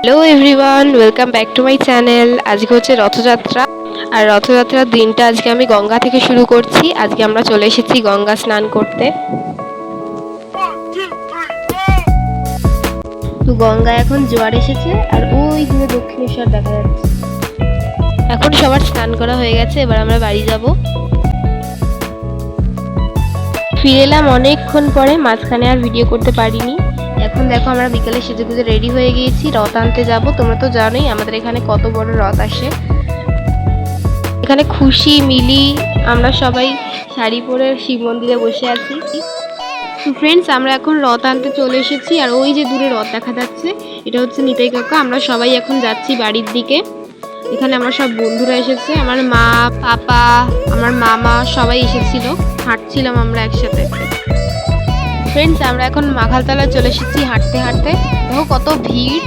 Hello everyone, welcome back to my channel. আজকে হচ্ছে রথযাত্রা, আর রথযাত্রার দিনটা আজকে আমি গঙ্গা থেকে শুরু করছি। আজকে আমরা চলে এসেছি গঙ্গা স্নান করতে। তো গঙ্গা এখন জোয়ার এসেছে, আর ওই দূরে দক্ষিণেশ্বর দেখা যাচ্ছে। এখন সবার স্নান করা হয়ে গেছে, এবার আমরা বাড়ি যাব। ফিরে এলাম অনেকক্ষণ পরে, মাঝখানে আর ভিডিও করতে পারিনি। এখন দেখো আমরা বিকেলে সেজেগুজে রেডি হয়ে গিয়েছি, রথ আনতে যাব। তোমরা তো জানোই আমাদের এখানে কত বড় রথ আসে। এখানে খুশি মিলি আমরা সবাই শাড়ি পরে শিব মন্দিরে বসে আছি। তো ফ্রেন্ডস, আমরা এখন রথ আনতে চলে এসেছি, আর ওই যে দূরে রথ দেখা যাচ্ছে, এটা হচ্ছে নিতাই কাকা। আমরা সবাই এখন যাচ্ছি বাড়ির দিকে। এখানে আমার সব বন্ধুরা এসেছে, আমার মা, পাপা, আমার মামা সবাই এসেছিল, হাঁটছিলাম আমরা একসাথে। ফ্রেন্ডস, আমরা এখন মাখালতলায় চলে এসেছি হাঁটতে হাঁটতে। দেখো কত ভিড়।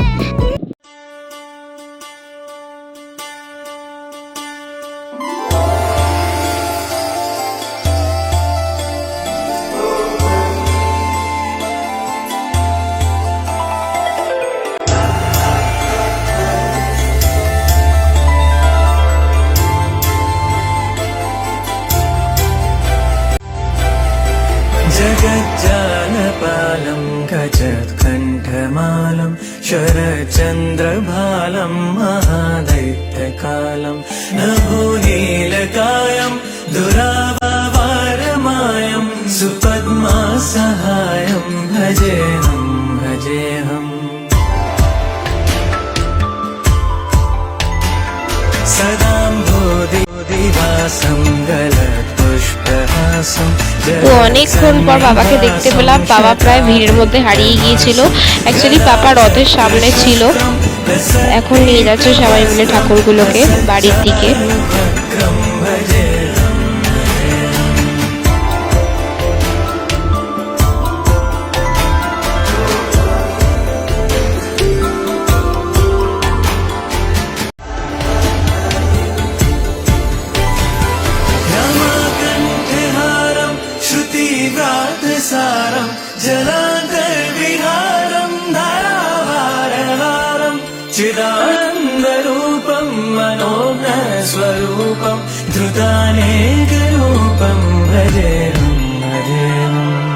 जगज्जालपालं गजत्कण्ठमालं शरच्चन्द्रभालं महादैत्यकालं नभोनीलकायं दुरावारमायं सुपद्मासहायं भजेऽहं भजेऽहम् सदाम्भोदिवासं गलत्पुष्पहासं। তো অনেকক্ষণ পর বাবাকে দেখতে পেলাম। বাবা প্রায় ভিড়ের মধ্যে হারিয়ে গিয়েছিল। অ্যাকচুয়ালি পাপা রথের সামনে ছিল। এখন নিয়ে যাচ্ছে সবাই মিলে ঠাকুরগুলোকে বাড়ির দিকে। सारं जलान्तर्विहारं धारावारहारं चिदानन्दरूपं मनोज्ञस्वरूपं धृतानेकरूपं भजेऽहं भजेऽहम्।